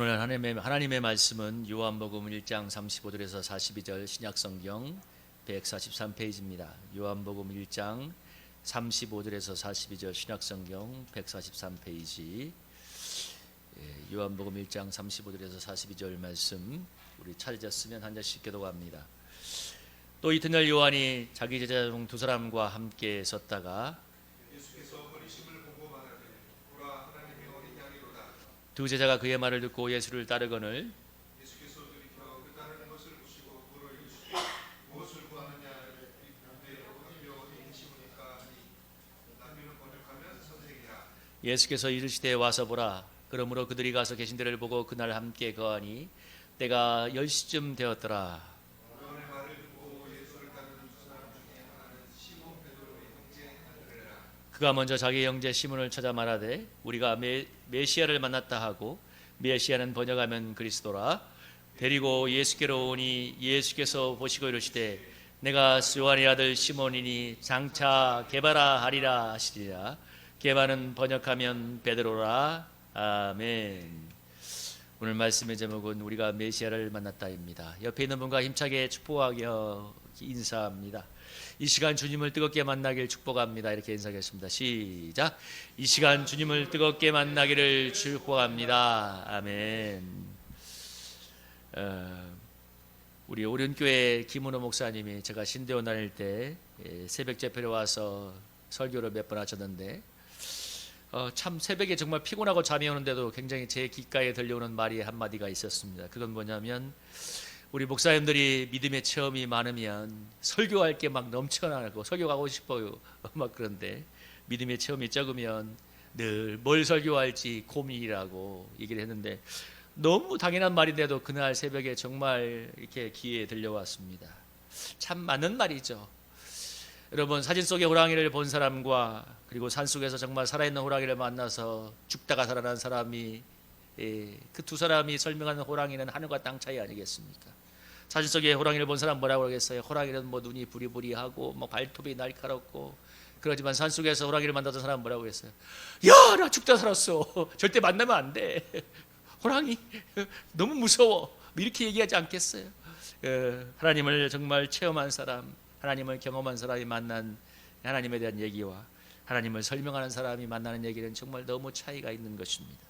오늘 하나님의 말씀은 요한복음 1장 35절에서 42절 신약성경 143페이지입니다. 요한복음 1장 35절에서 42절 신약성경 143페이지. 요한복음 1장 35절에서 42절 말씀 우리 찾으셨으면 한 절씩 기도합니다. 또 이튿날 요한이 자기 제자 중 두 사람과 함께 섰다가 두 제자가 그의 말을 듣고 예수를 따르거늘 예수께서 돌이켜 그 따르는 것을 보시고 물어 이르시되 무엇을 구하느냐 이르되 어디 심으니까 하니 남유는 번역하면 선생이라. 예수께서 이르시되 와서 보라. 그러므로 그들이 가서 계신 데를 보고 그날 함께 거하니 때가 10시쯤 되었더라. 요한의 말을 듣고 예수를 따르는 두 사람 중에 하나는 시몬 베드로의 형제 안드레라. 그가 먼저 자기 형제 시몬을 찾아 말하되 우리가 메시아를 만났다 하고, 메시아는 번역하면 그리스도라. 데리고 예수께로 오니 예수께서 보시고 이르시되 내가 요한의 아들 시몬이니 장차 게바라 하리라 하시리라. 게바는 번역하면 베드로라. 아멘. 오늘 말씀의 제목은 우리가 메시아를 만났다입니다. 옆에 있는 분과 힘차게 축복하며 인사합니다. 이 시간 주님을 뜨겁게 만나길 축복합니다. 이렇게 인사하겠습니다. 시작. 이 시간 주님을 뜨겁게 만나기를 축복합니다. 아멘. 우리 오륜교회 김은호 목사님이 제가 신대원 다닐 때 새벽 집회에 와서 설교를 몇 번 하셨는데 참 새벽에 정말 피곤하고 잠이 오는데도 굉장히 제 귓가에 들려오는 말이 한마디가 있었습니다. 그건 뭐냐면 우리 목사님들이 믿음의 체험이 많으면 설교할 게 막 넘쳐나고 설교하고 싶어요. 막 그런데 믿음의 체험이 적으면 늘 뭘 설교할지 고민이라고 얘기를 했는데 너무 당연한 말인데도 그날 새벽에 정말 이렇게 귀에 들려왔습니다. 참 맞는 말이죠. 여러분, 사진 속의 호랑이를 본 사람과 그리고 산속에서 정말 살아있는 호랑이를 만나서 죽다가 살아난 사람이 그 두 사람이 설명하는 호랑이는 하늘과 땅 차이 아니겠습니까? 사진 속에 호랑이를 본 사람 뭐라고 그러겠어요? 호랑이는 뭐 눈이 부리부리하고 뭐 발톱이 날카롭고 그러지만 산속에서 호랑이를 만났던 사람은 뭐라고 했어요? 야, 나 죽다 살았어. 절대 만나면 안 돼. 호랑이 너무 무서워. 이렇게 얘기하지 않겠어요? 하나님을 정말 체험한 사람, 하나님을 경험한 사람이 만난 하나님에 대한 얘기와 하나님을 설명하는 사람이 만나는 얘기는 정말 너무 차이가 있는 것입니다.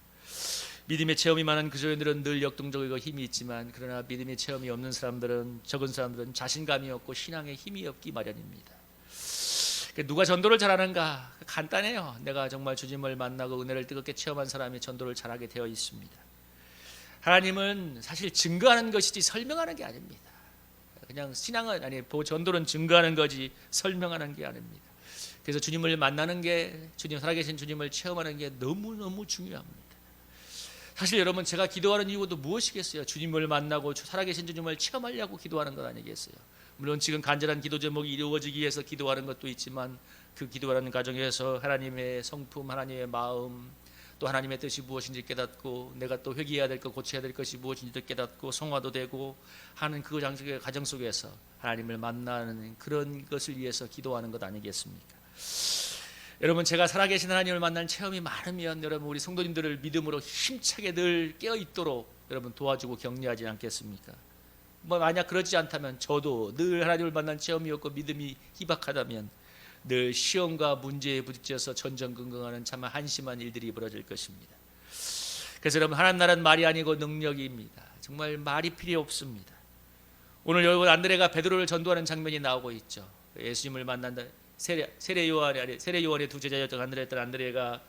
믿음의 체험이 많은 그리스도인들은 늘 역동적이고 힘이 있지만, 그러나 믿음의 체험이 없는 사람들은, 적은 사람들은 자신감이 없고 신앙에 힘이 없기 마련입니다. 누가 전도를 잘하는가? 간단해요. 내가 정말 주님을 만나고 은혜를 뜨겁게 체험한 사람이 전도를 잘하게 되어 있습니다. 하나님은 사실 증거하는 것이지 설명하는 게 아닙니다. 그냥 신앙은 전도는 증거하는 거지 설명하는 게 아닙니다. 그래서 주님을 만나는 게, 주님 살아계신 주님을 체험하는 게 너무너무 중요합니다. 사실 여러분, 제가 기도하는 이유도 무엇이겠어요? 주님을 만나고 살아계신 주님을 체험하려고 기도하는 것 아니겠어요? 물론 지금 간절한 기도 제목이 이루어지기 위해서 기도하는 것도 있지만, 그 기도하는 과정에서 하나님의 성품, 하나님의 마음, 또 하나님의 뜻이 무엇인지 깨닫고, 내가 또 회개해야 될 것, 고쳐야 될 것이 무엇인지도 깨닫고 성화도 되고 하는 그 과정 속에서 하나님을 만나는 그런 것을 위해서 기도하는 것 아니겠습니까? 여러분, 제가 살아계신 하나님을 만나는 체험이 많으면 여러분, 우리 성도님들을 믿음으로 힘차게 늘 깨어있도록 여러분 도와주고 격려하지 않겠습니까? 만약 그러지 않다면 저도 늘 하나님을 만난 체험이 없고 믿음이 희박하다면 늘 시험과 문제에 부딪혀서 전전긍긍하는 참 한심한 일들이 벌어질 것입니다. 그래서 여러분, 하나님 나라는 말이 아니고 능력입니다. 정말 말이 필요 없습니다. 오늘 여러분, 안드레가 베드로를 전도하는 장면이 나오고 있죠. 예수님을 만난다. 세례 요한의 두 제자였던 안드레가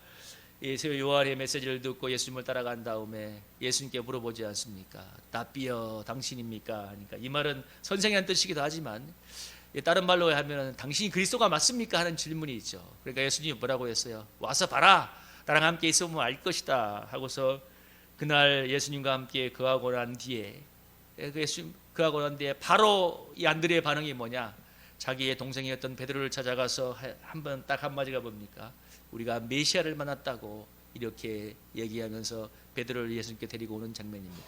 세례 요한의 메시지를 듣고 예수님을 따라간 다음에 예수님께 물어보지 않습니까? 랍비여, 당신입니까? 하니까 이 말은 선생이라는 뜻이기도 하지만 다른 말로 하면 당신이 그리스도가 맞습니까? 하는 질문이 있죠. 그러니까 예수님이 뭐라고 했어요? 와서 봐라. 나랑 함께 있으면 알 것이다. 하고서 그날 예수님과 함께 거하고 난 뒤에 바로 이 안드레의 반응이 뭐냐? 자기의 동생이었던 베드로를 찾아가서 한번 딱 한마디가 뭡니까? 우리가 메시아를 만났다고 이렇게 얘기하면서 베드로를 예수님께 데리고 오는 장면입니다.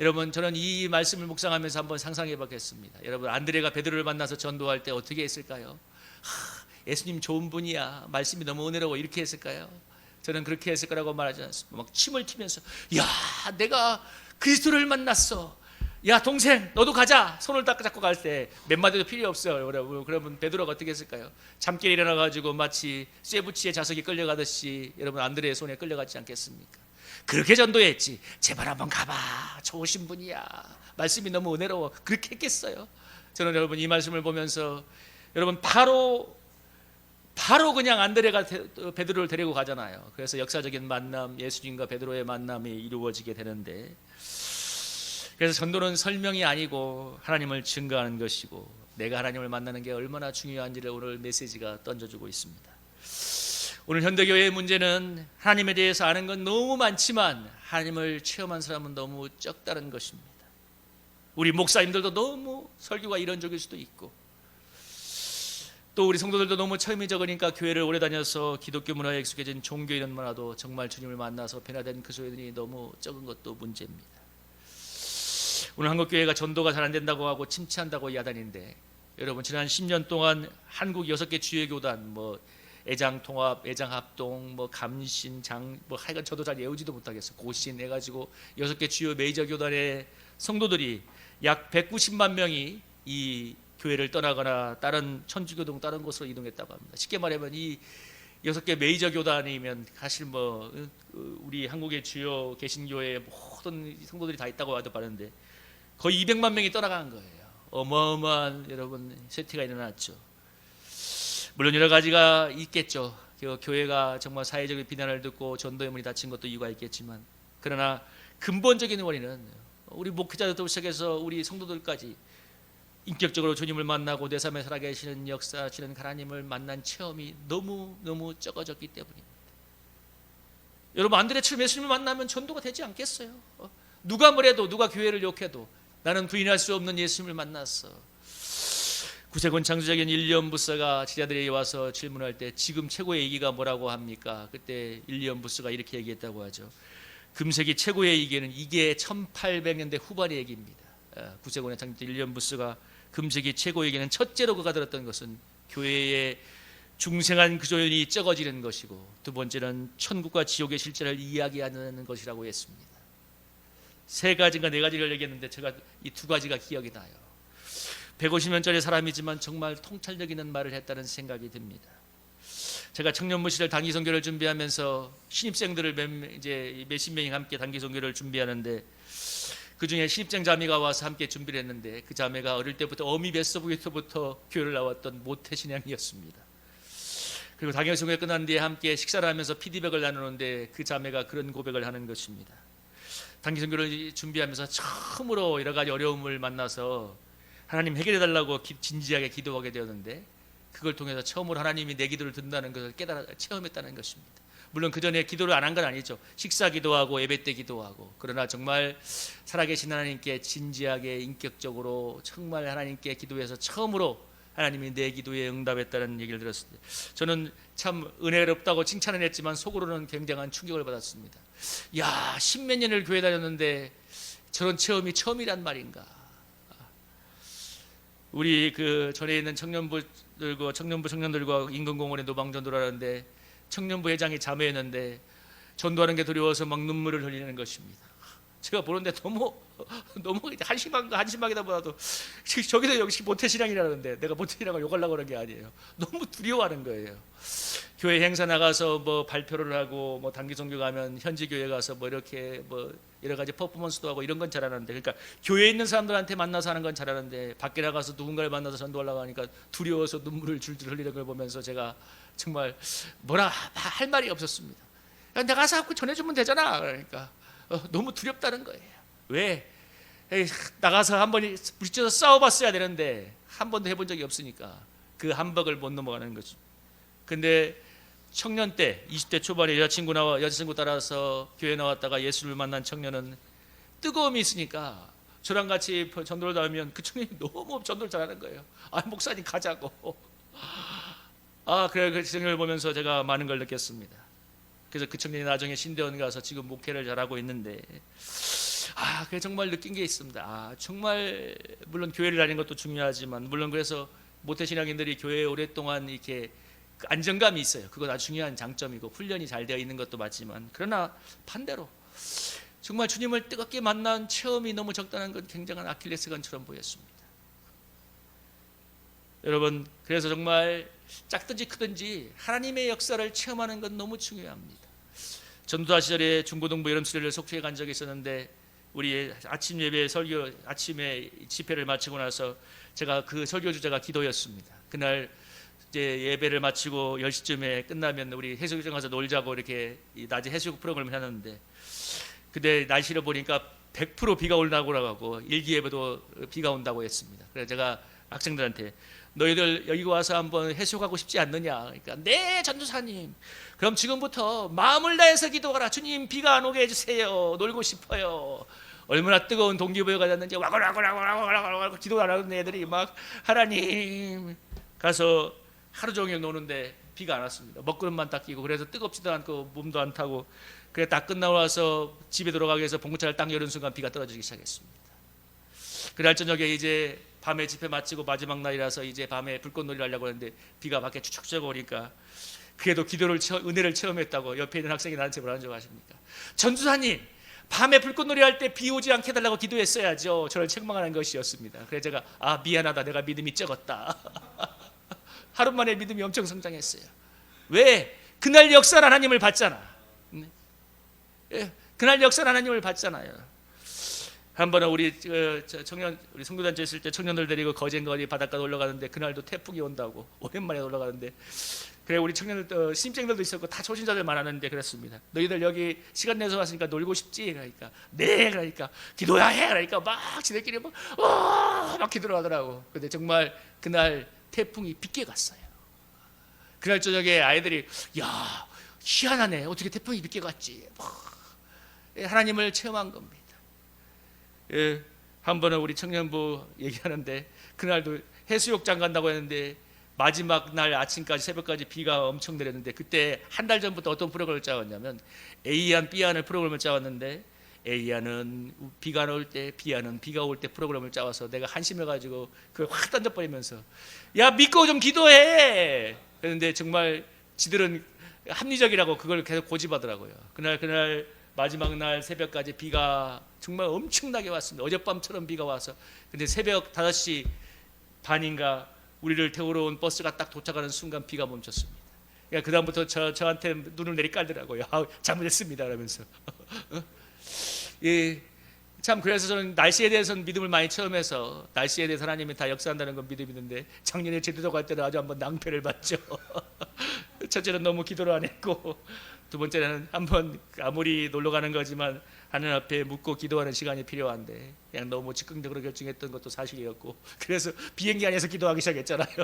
여러분, 저는 이 말씀을 묵상하면서 한번 상상해 보겠습니다. 여러분, 안드레가 베드로를 만나서 전도할 때 어떻게 했을까요? 예수님 좋은 분이야, 말씀이 너무 은혜로워, 이렇게 했을까요? 저는 그렇게 했을 거라고 말하지 않습니다. 막 침을 튀면서 야 내가 그리스도를 만났어. 야 동생 너도 가자. 손을 딱 잡고 갈 때 몇 마디도 필요 없어요. 그러면 베드로가 어떻게 했을까요? 잠결에 일어나가지고 마치 쇠붙이의 자석이 끌려가듯이 여러분 안드레의 손에 끌려가지 않겠습니까? 그렇게 전도했지. 제발 한번 가봐. 좋으신 분이야. 말씀이 너무 은혜로워. 그렇게 했겠어요? 저는 여러분 이 말씀을 보면서 여러분 바로 그냥 안드레가 베드로를 데리고 가잖아요. 그래서 역사적인 만남, 예수님과 베드로의 만남이 이루어지게 되는데, 그래서 전도는 설명이 아니고 하나님을 증거하는 것이고 내가 하나님을 만나는 게 얼마나 중요한지를 오늘 메시지가 던져주고 있습니다. 오늘 현대교회의 문제는 하나님에 대해서 아는 건 너무 많지만 하나님을 체험한 사람은 너무 적다는 것입니다. 우리 목사님들도 너무 설교가 이론적일 수도 있고 또 우리 성도들도 너무 체험이 적으니까 교회를 오래 다녀서 기독교 문화에 익숙해진 종교인은 많아도 정말 주님을 만나서 변화된 그 소리들이 너무 적은 것도 문제입니다. 오늘 한국교회가 전도가 잘 안 된다고 하고 침체한다고 야단인데 여러분 지난 10년 동안 한국 6개 주요 교단 애장통합, 애장합동, 감신, 하여간 저도 잘 외우지도 못하겠어요. 고신 해가지고 6개 주요 메이저 교단의 성도들이 약 190만 명이 이 교회를 떠나거나 다른 천주교동 다른 곳으로 이동했다고 합니다. 쉽게 말하면 이 6개 메이저 교단이면 사실 우리 한국의 주요 개신교회의 모든 성도들이 다 있다고 해도 빠른데 거의 200만 명이 떠나간 거예요. 어마어마한 여러분 쇠퇴가 일어났죠. 물론 여러 가지가 있겠죠. 교회가 정말 사회적인 비난을 듣고 전도의 문이 닫힌 것도 이유가 있겠지만 그러나 근본적인 원인은 우리 목회자들부터 시작해서 우리 성도들까지 인격적으로 주님을 만나고 내 삶에 살아계시는 역사하시는 하나님을 만난 체험이 너무 적어졌기 때문입니다. 여러분 안드레처럼 예수님을 만나면 전도가 되지 않겠어요? 누가 뭐래도 누가 교회를 욕해도 나는 부인할 수 없는 예수님을 만났어. 구세군 창조적인 일리엄 부스가 제자들에게 와서 질문할 때 지금 최고의 얘기가 뭐라고 합니까? 그때 일리엄 부스가 이렇게 얘기했다고 하죠. 금세기 최고의 얘기는 이게 1800년대 후반의 얘기입니다. 구세군의 창조 일리엄 부스가 금세기 최고의 얘기는 첫째로 그가 들었던 것은 교회의 중생한 구조연이 적어지는 것이고 두 번째는 천국과 지옥의 실제를 이야기하는 것이라고 했습니다. 3가지인가 4가지를 얘기했는데 제가 이 2가지가 기억이 나요. 150년 전의 사람이지만 정말 통찰력 있는 말을 했다는 생각이 듭니다. 제가 청년부 시절 단기 선교를 준비하면서 신입생들을 이제 몇십 명이 함께 단기 선교를 준비하는데 그 중에 신입생 자매가 와서 함께 준비를 했는데 그 자매가 어릴 때부터 어미 뱃속에서부터 교회를 나왔던 모태신앙이었습니다. 그리고 단기 선교가 끝난 뒤에 함께 식사를 하면서 피드백을 나누는데 그 자매가 그런 고백을 하는 것입니다. 단기 선교를 준비하면서 처음으로 여러 가지 어려움을 만나서 하나님 해결해 달라고 진지하게 기도하게 되었는데 그걸 통해서 처음으로 하나님이 내 기도를 듣는다는 것을 체험했다는 것입니다. 물론 그 전에 기도를 안 한 건 아니죠. 식사 기도하고 예배 때 기도하고 그러나 정말 살아계신 하나님께 진지하게 인격적으로 정말 하나님께 기도해서 처음으로 하나님이 내 기도에 응답했다는 얘기를 들었습니다. 저는 참 은혜롭다고 칭찬을 했지만 속으로는 굉장한 충격을 받았습니다. 야, 10몇 년을 교회 다녔는데 저런 체험이 처음이란 말인가. 우리 그 전에 있는 청년들과 인근공원에 노방전도를 하는데 청년부 회장이 자매였는데 전도하는 게 두려워서 막 눈물을 흘리는 것입니다. 제가 보는데 너무 한심하기다 보다도 저기도 역시 모태신앙이라는데 내가 모태신앙을 욕하려고 그런 게 아니에요. 너무 두려워하는 거예요. 교회 행사 나가서 발표를 하고 단기 선교 가면 현지 교회 가서 이렇게 여러 가지 퍼포먼스도 하고 이런 건 잘하는데 그러니까 교회에 있는 사람들한테 만나서 하는 건 잘하는데 밖에 나가서 누군가를 만나서 전도하려고 하니까 두려워서 눈물을 줄줄 흘리는 걸 보면서 제가 정말 뭐라 할 말이 없었습니다. 내가 가서 자꾸 전해주면 되잖아. 그러니까 너무 두렵다는 거예요. 왜? 나가서 한번 부딪혀서 싸워봤어야 되는데 한 번도 해본 적이 없으니까 그 한박을 못 넘어가는 거죠. 근데 청년 때 20대 초반에 여자친구 따라서 교회 나왔다가 예수를 만난 청년은 뜨거움이 있으니까 저랑 같이 전도를 나오면 그 청년이 너무 전도를 잘하는 거예요. 목사님 가자고. 그래 그 청년을 보면서 제가 많은 걸 느꼈습니다. 그래서 그 청년이 나중에 신대원 가서 지금 목회를 잘하고 있는데 그래 정말 느낀 게 있습니다. 정말 물론 교회를 다니는 것도 중요하지만 물론 그래서 모태신앙인들이 교회에 오랫동안 이렇게 그 안정감이 있어요. 그건 아주 중요한 장점이고 훈련이 잘 되어 있는 것도 맞지만, 그러나 반대로 정말 주님을 뜨겁게 만난 체험이 너무 적다는 건 굉장한 아킬레스건처럼 보였습니다. 여러분, 그래서 정말 작든지 크든지 하나님의 역사를 체험하는 건 너무 중요합니다. 전도사 시절에 중고등부 여름수련을 속초에 간 적이 있었는데, 우리 아침 예배 설교, 아침에 집회를 마치고 나서 제가 그 설교 주제가 기도였습니다. 그날 이제 예배를 마치고 10시쯤에 끝나면 우리 해수욕장 가서 놀자고 이렇게 낮에 해수욕 프로그램을 하는데, 근데 날씨를 보니까 100% 비가 온다고 하고 일기예배도 비가 온다고 했습니다. 그래서 제가 학생들한테 너희들 여기 와서 한번 해수욕하고 싶지 않느냐? 그러니까 네 전도사님, 그럼 지금부터 마음을 다해서 기도하라. 주님 비가 안 오게 해주세요. 놀고 싶어요. 얼마나 뜨거운 동기부여가 됐는지 와글와글와글와글 기도하라는 애들이 막 하나님, 가서 하루 종일 노는데 비가 안 왔습니다. 먹구름만 딱 끼고, 그래서 뜨겁지도 않고 몸도 안 타고, 그래 다 끝나고 나서 집에 돌아가기 위해서 봉고차를 딱 여는 순간 비가 떨어지기 시작했습니다. 그날 저녁에 이제 밤에 집회 마치고 마지막 날이라서 이제 밤에 불꽃놀이를 하려고 하는데 비가 밖에 추적추적 오니까, 그래도 기도를 은혜를 체험했다고 옆에 있는 학생이 나한테 뭐라는 줄 아십니까? 전주사님, 밤에 불꽃놀이 할 때 비 오지 않게 해달라고 기도했어야죠. 저를 책망하는 것이었습니다. 그래서 제가 미안하다, 내가 믿음이 적었다. 하루 만에 믿음이 엄청 성장했어요. 왜? 그날 역사 하나님을 봤잖아. 그날 역사 하나님을 봤잖아요. 한 번은 우리 우리 성교단체 있을 때 청년들 데리고 거제인가 어디 바닷가 놀러 가는데, 그날도 태풍이 온다고 오랜만에 놀러 가는데, 그래 우리 청년들 신입생들도 있었고 다 초신자들 많았는데 그랬습니다. 너희들 여기 시간 내서 왔으니까 놀고 싶지? 그러니까 네, 그러니까 기도야 해. 그러니까 막 지들끼리 막 기도를 하더라고. 근데 정말 그날 태풍이 빗게 갔어요. 그날 저녁에 아이들이 야 희한하네, 어떻게 태풍이 빗게 갔지? 하나님을 체험한 겁니다. 예, 한 번은 우리 청년부 얘기하는데, 그날도 해수욕장 간다고 했는데 마지막 날 아침까지 새벽까지 비가 엄청 내렸는데, 그때 한 달 전부터 어떤 프로그램을 짜왔냐면 A안, B안을 프로그램을 짜왔는데, A안은 비가 올 때, B안은 비가 올 때 프로그램을 짜와서 내가 한심해가지고 그걸 확 던져버리면서 야 믿고 좀 기도해. 그런데 정말 지들은 합리적이라고 그걸 계속 고집하더라고요. 그날 마지막 날 새벽까지 비가 정말 엄청나게 왔습니다. 어젯밤처럼 비가 와서, 근데 새벽 5시 반인가 우리를 태우러 온 버스가 딱 도착하는 순간 비가 멈췄습니다. 그러니까 그 다음부터 저한테 눈을 내리깔더라고요. 잘못했습니다 그러면서. 예, 참 그래서 저는 날씨에 대해서는 믿음을 많이 체험해서, 날씨에 대해서 하나님이 다 역사한다는 건 믿음이는데, 작년에 제주도 갈 때는 아주 한번 낭패를 봤죠. 첫째는 너무 기도를 안 했고, 두 번째는 한번 아무리 놀러 가는 거지만 하나님 앞에 묻고 기도하는 시간이 필요한데 그냥 너무 즉흥적으로 결정했던 것도 사실이었고, 그래서 비행기 안에서 기도하기 시작했잖아요.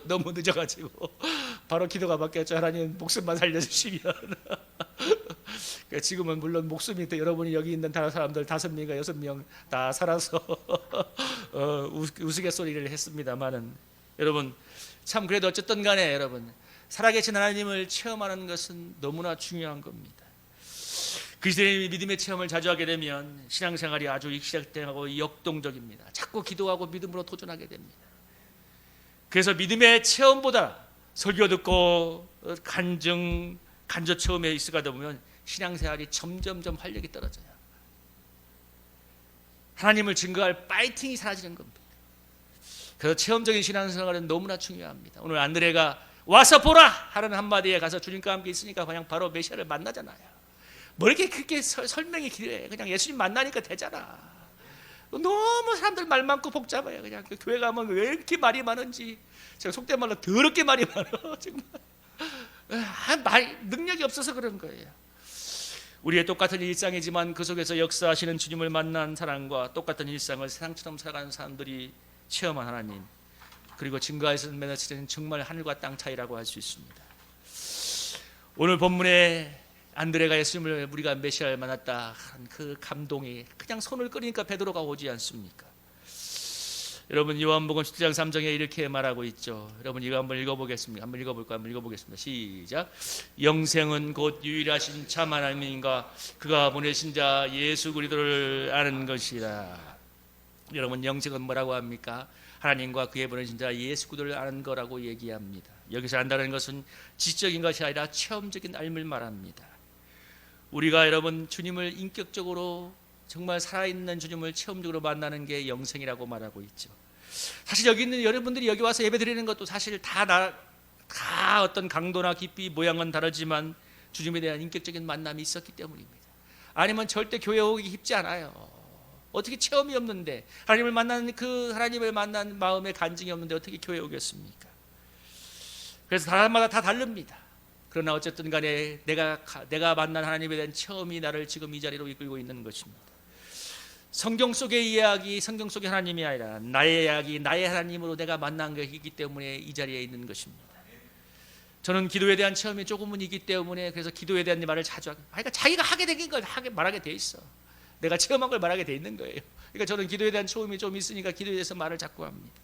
너무 늦어가지고 바로 기도가 바뀌었죠. 하나님 목숨만 살려주시면. 지금은 물론 목숨이 또 여러분이 여기 있는 다른 사람들 5명인가 6명 다 살아서 우스갯소리를 했습니다만은, 여러분 참 그래도 어쨌든 간에 여러분 살아계신 하나님을 체험하는 것은 너무나 중요한 겁니다. 그리스도의 믿음의 체험을 자주 하게 되면 신앙생활이 아주 시작되고 역동적입니다. 자꾸 기도하고 믿음으로 도전하게 됩니다. 그래서 믿음의 체험보다 설교 듣고 간접 체험에 있어가다 보면 신앙생활이 점점점 활력이 떨어져요. 하나님을 증거할 파이팅이 사라지는 겁니다. 그래서 체험적인 신앙생활은 너무나 중요합니다. 오늘 안드레가 와서 보라 하는 한마디에 가서 주님과 함께 있으니까 그냥 바로 메시아를 만나잖아요. 뭐 이렇게 그렇게 설명이 길해. 그냥 예수님 만나니까 되잖아. 너무 사람들 말 많고 복잡해요. 그냥 그 교회 가면 왜 이렇게 말이 많은지, 제가 속된 말로 더럽게 말이 많아. 정말 능력이 없어서 그런 거예요. 우리의 똑같은 일상이지만 그 속에서 역사하시는 주님을 만난 사람과 똑같은 일상을 세상처럼 살아가는 사람들이 체험한 하나님, 그리고 증거하시는 메시지는 정말 하늘과 땅 차이라고 할 수 있습니다. 오늘 본문에 안드레가 예수님을 우리가 메시아를 만났다 한 그 감동이 그냥 손을 끄니까 베드로가 오지 않습니까? 여러분 요한복음 17장 3장에 이렇게 말하고 있죠. 여러분 이거 한번 읽어보겠습니다. 한번 읽어보겠습니다. 시작. 영생은 곧 유일하신 참 하나님과 그가 보내신 자 예수 그리스도를 아는 것이라. 여러분 영생은 뭐라고 합니까? 하나님과 그의 보내신 자 예수 그리스도를 아는 거라고 얘기합니다. 여기서 안다는 것은 지적인 것이 아니라 체험적인 알을 말합니다. 우리가 여러분 주님을 인격적으로 정말 살아있는 주님을 체험적으로 만나는 게 영생이라고 말하고 있죠. 사실 여기 있는 여러분들이 여기 와서 예배 드리는 것도 사실 다 어떤 강도나 깊이 모양은 다르지만 주님에 대한 인격적인 만남이 있었기 때문입니다. 아니면 절대 교회 오기 쉽지 않아요. 어떻게 체험이 없는데 하나님을 만나는 그 하나님을 만난 마음의 간증이 없는데 어떻게 교회 오겠습니까? 그래서 사람마다 다 다릅니다. 그러나 어쨌든 간에 내가 만난 하나님에 대한 체험이 나를 지금 이 자리로 이끌고 있는 것입니다. 성경 속의 이야기, 성경 속의 하나님이 아니라 나의 이야기, 나의 하나님으로 내가 만난 것이기 때문에 이 자리에 있는 것입니다. 저는 기도에 대한 체험이 조금은 있기 때문에 그래서 기도에 대한 말을 자주 하고, 그러니까 자기가 하게 된 걸 말하게 돼 있어. 내가 체험한 걸 말하게 돼 있는 거예요. 그러니까 저는 기도에 대한 체험이 좀 있으니까 기도에 대해서 말을 자꾸 합니다.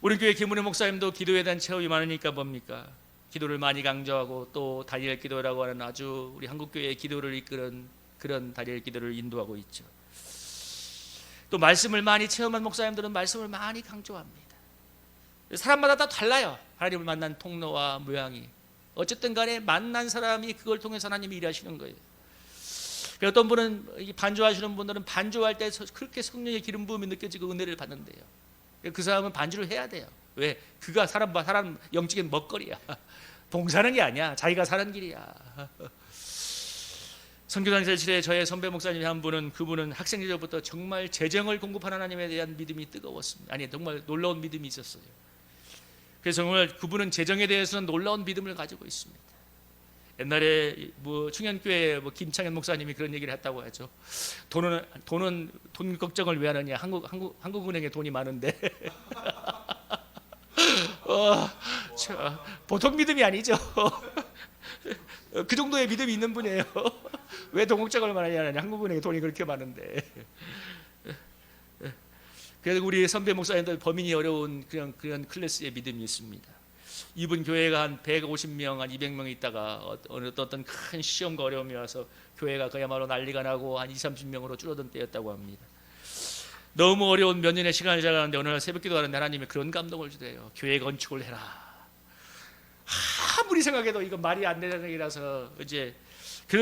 우리 교회 김은혜 목사님도 기도에 대한 체험이 많으니까 뭡니까? 기도를 많이 강조하고 또 다니엘 기도라고 하는 아주 우리 한국교회의 기도를 이끄는 그런 다니엘 기도를 인도하고 있죠. 또 말씀을 많이 체험한 목사님들은 말씀을 많이 강조합니다. 사람마다 다 달라요. 하나님을 만난 통로와 모양이. 어쨌든 간에 만난 사람이 그걸 통해서 하나님이 일하시는 거예요. 어떤 분은 반주하시는 분들은 반주할 때 그렇게 성령의 기름 부음이 느껴지고 은혜를 받는데요. 그 사람은 반주를 해야 돼요. 왜? 그가 사람 영적인 먹거리야. 봉사하는 게 아니야. 자기가 사는 길이야. 선교단체실에 저의 선배 목사님 한 분은 그분은 학생 시절부터 정말 재정을 공급하는 하나님에 대한 믿음이 뜨거웠습니다. 아니 정말 놀라운 믿음이 있었어요. 그래서 정말 그분은 재정에 대해서는 놀라운 믿음을 가지고 있습니다. 옛날에 충현교회 김창현 목사님이 그런 얘기를 했다고 하죠. 돈 걱정을 왜 하느냐? 한국은행에 돈이 많은데. 보통 믿음이 아니죠. 그 정도의 믿음이 있는 분이에요. 왜 돈 걱정을 많이 하느냐? 한국은행에 돈이 그렇게 많은데. 그래서 우리 선배 목사님들 범인이 어려운 그런 클래스의 믿음이 있습니다. 이분 교회가 한 150명, 한 200명 있다가 어떤 큰 시험과 어려움이 와서 교회가 그야말로 난리가 나고 한 20-30명으로 줄어든 때였다고 합니다. 너무 어려운 몇 년의 시간을 지나가는데 어느 날 새벽 기도하는데 하나님이 그런 감동을 주세요. 교회 건축을 해라. 아무리 생각해도 이건 말이 안 되는 얘기라서 이제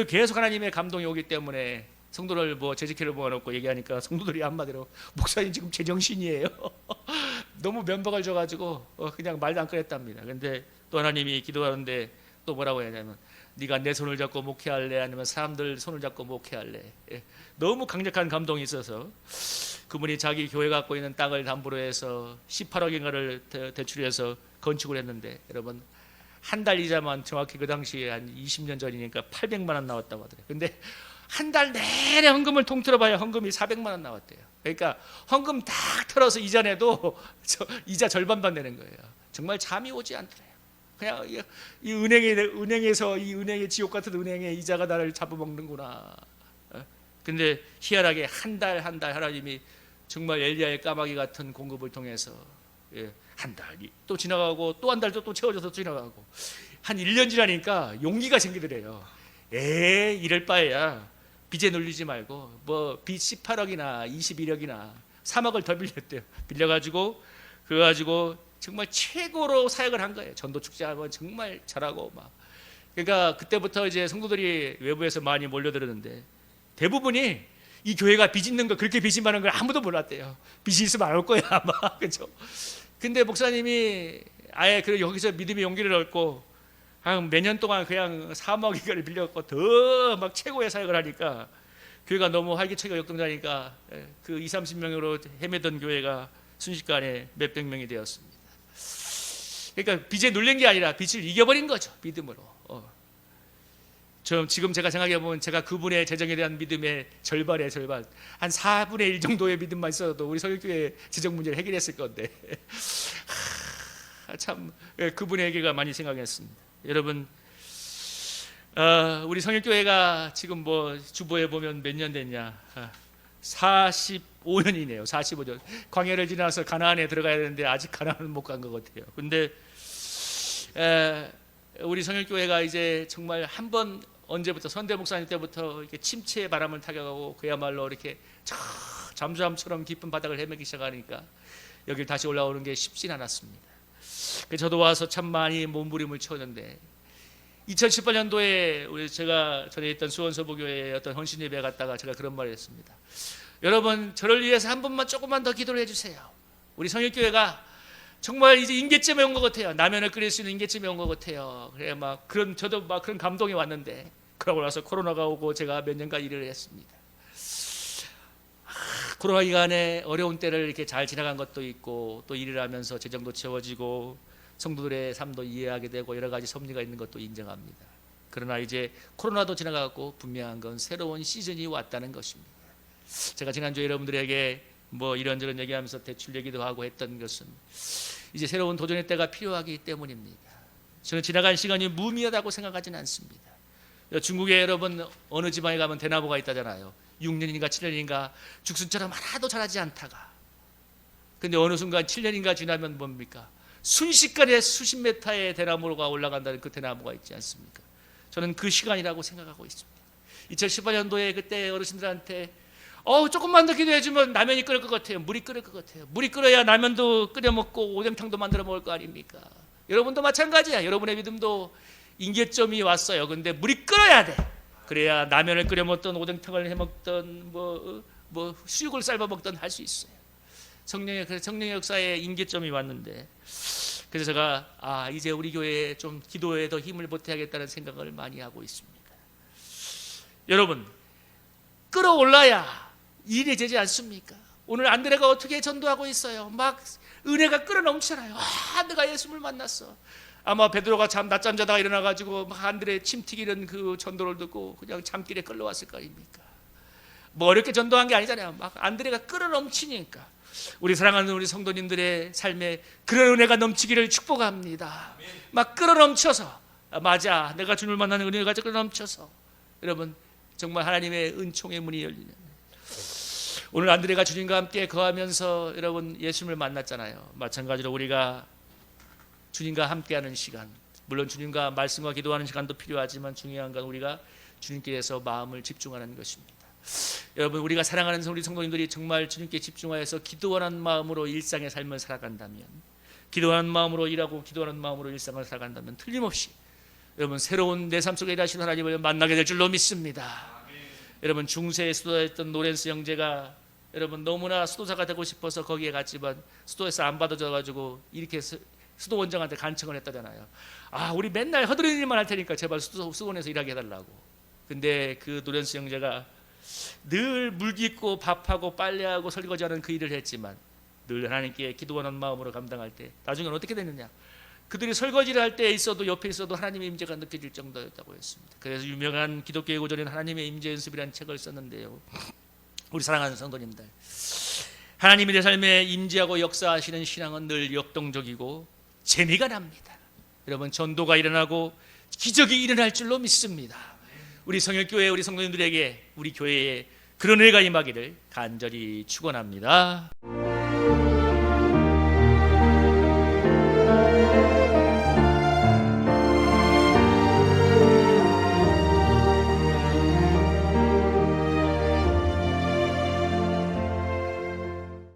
계속 하나님의 감동이 오기 때문에 성도를 재직회를 모아놓고 얘기하니까 성도들이 한마디로 목사님 지금 제정신이에요. 너무 면박을 줘가지고 그냥 말도 안 꺼냈답니다. 근데 또 하나님이 기도하는데 또 뭐라고 하냐면 네가 내 손을 잡고 목회할래? 아니면 사람들 손을 잡고 목회할래? 너무 강력한 감동이 있어서 그분이 자기 교회 갖고 있는 땅을 담보로 해서 18억인가를 대출해서 건축을 했는데 여러분 한 달 이자만 정확히 그 당시에 한 20년 전이니까 800만 원 나왔다고 하더래요. 근데 한 달 내내 헌금을 통틀어 봐야 헌금이 400만 원 나왔대요. 그러니까 헌금 딱 털어서 이자 내도 이자 절반만 내는 거예요. 정말 잠이 오지 않더래요. 그냥 이 은행에서 이 은행의 지옥 같은 은행의 이자가 나를 잡아먹는구나. 근데 희한하게 한 달 하나님이 정말 엘리야의 까마귀 같은 공급을 통해서 한 달이 또 지나가고 또 한 달도 또 채워져서 지나가고 한 1년 지나니까 용기가 생기더래요. 이럴 바에야 빚에 눌리지 말고 빚 18억이나 21억이나 3억을 더 빌렸대요. 빌려가지고 그거 가지고 정말 최고로 사역을 한 거예요. 전도 축제하면 정말 잘하고 막. 그러니까 그때부터 이제 성도들이 외부에서 많이 몰려들었는데 대부분이 이 교회가 빚 있는 거 그렇게 빚이 많은 걸 아무도 몰랐대요. 빚이 있으면 안 올 거야 아마. 그렇죠? 근데 목사님이 아예 여기서 믿음의 용기를 얻고 한 몇 년 동안 그냥 3억 이거를 빌려갖고 더 막 최고의 사역을 하니까 교회가 너무 활기차게 역동자니까 그 20-30명으로 헤매던 교회가 순식간에 몇백 명이 되었습니다. 그러니까 빚에 눌린 게 아니라 빚을 이겨버린 거죠. 믿음으로. 지금 제가 생각해보면 제가 그분의 재정에 대한 믿음의 절반의 절반 한 4분의 1 정도의 믿음만 있어도 우리 서울교회 재정 문제를 해결했을 건데 참 그분에게가 많이 생각했습니다. 여러분 우리 성일교회가 지금 주보에 보면 몇 년 됐냐 45년이네요. 45년 광야를 지나서 가나안에 들어가야 되는데 아직 가나안은 못 간 것 같아요. 근데 우리 성일교회가 이제 정말 한번 언제부터 선대 목사님 때부터 이렇게 침체의 바람을 타격하고 그야말로 이렇게 잠수함처럼 깊은 바닥을 헤매기 시작하니까 여길 다시 올라오는 게 쉽진 않았습니다. 그래서 저도 와서 참 많이 몸부림을 쳤는데 2018년도에 우리 제가 전에 있던 수원서부교회의 어떤 헌신 예배 갔다가 제가 그런 말을 했습니다. 여러분 저를 위해서 한 번만 조금만 더 기도를 해주세요. 우리 성일교회가 정말 이제 임계점에 온 것 같아요. 라면을 끓일 수 있는 임계점에 온 것 같아요. 그래 막 그런 저도 막 그런 감동이 왔는데 그러고 나서 코로나가 오고 제가 몇 년간 일을 했습니다. 코로나 기간에 어려운 때를 이렇게 잘 지나간 것도 있고 또 일을 하면서 재정도 채워지고 성도들의 삶도 이해하게 되고 여러 가지 섭리가 있는 것도 인정합니다. 그러나 이제 코로나도 지나가고 분명한 건 새로운 시즌이 왔다는 것입니다. 제가 지난주에 여러분들에게 뭐 이런저런 얘기하면서 대출 얘기도 하고 했던 것은 이제 새로운 도전의 때가 필요하기 때문입니다. 저는 지나간 시간이 무의미하다고 생각하지는 않습니다. 중국에 여러분 어느 지방에 가면 대나무가 있다잖아요. 6년인가 7년인가 죽순처럼 하나도 자라지 않다가 근데 어느 순간 7년인가 지나면 뭡니까? 순식간에 수십 메타의 대나무가 올라간다는 그 대나무가 있지 않습니까? 저는 그 시간이라고 생각하고 있습니다. 2018년도에 그때 어르신들한테 조금만 더 기도해주면 라면이 끓을 것 같아요. 물이 끓을 것 같아요. 물이 끓어야 라면도 끓여 먹고 오뎅탕도 만들어 먹을 거 아닙니까? 여러분도 마찬가지야. 여러분의 믿음도 임계점이 왔어요. 근데 물이 끓어야 돼. 그래야 라면을 끓여 먹던 오뎅탕을 해 먹던 뭐 수육을 삶아 먹던 할 수 있어요. 성령의 역사에 임계점이 왔는데 그래서 제가 이제 우리 교회에 좀 기도에 더 힘을 보태야겠다는 생각을 많이 하고 있습니다. 여러분 끌어올라야 일이 되지 않습니까? 오늘 안드레가 어떻게 전도하고 있어요? 막 은혜가 끌어넘치잖아요. 내가 예수를 만났어. 아마 베드로가 낮잠 자다가 일어나가지고 막 안드레 침 튀기는 그 전도를 듣고 그냥 잠길에 끌려왔을 거 아닙니까? 뭐 어렵게 전도한 게 아니잖아요. 막 안드레가 끌어넘치니까 우리 사랑하는 우리 성도님들의 삶에 그런 은혜가 넘치기를 축복합니다. 막 끌어넘쳐서 맞아 내가 주님을 만나는 은혜가 끌어넘쳐서 여러분 정말 하나님의 은총의 문이 열리는 오늘 안드레가 주님과 함께 거하면서 여러분 예수님을 만났잖아요. 마찬가지로 우리가 주님과 함께하는 시간 물론 주님과 말씀과 기도하는 시간도 필요하지만 중요한 건 우리가 주님께서 마음을 집중하는 것입니다. 여러분 우리가 사랑하는 우리 성도님들이 정말 주님께 집중하여서 기도하는 마음으로 일상의 삶을 살아간다면 기도하는 마음으로 일하고 기도하는 마음으로 일상을 살아간다면 틀림없이 여러분 새로운 내 삶 속에 일하시는 하나님을 만나게 될 줄로 믿습니다. 여러분 중세에 수도했던 노렌스 형제가 여러분 너무나 수도사가 되고 싶어서 거기에 갔지만 수도에서 안 받아줘가지고 이렇게 수도 원장한테 간청을 했다잖아요. 우리 맨날 허드렛 일만 할 테니까 제발 수도원에서 일하게 해달라고. 근데 그 노렌스 형제가 늘 물깃고 밥하고 빨래하고 설거지하는 그 일을 했지만 늘 하나님께 기도하는 마음으로 감당할 때 나중에는 어떻게 됐느냐? 그들이 설거지를 할 때 있어도 옆에 있어도 하나님의 임재가 느껴질 정도였다고 했습니다. 그래서 유명한 기독교의 고전인 하나님의 임재 연습이라는 책을 썼는데요. 우리 사랑하는 성도님들 하나님이 내 삶에 임재하고 역사하시는 신앙은 늘 역동적이고 재미가 납니다. 여러분 전도가 일어나고 기적이 일어날 줄로 믿습니다. 우리 성일교회 우리 성도님들에게 우리 교회에 그런 은혜가 임하기를 간절히 축원합니다.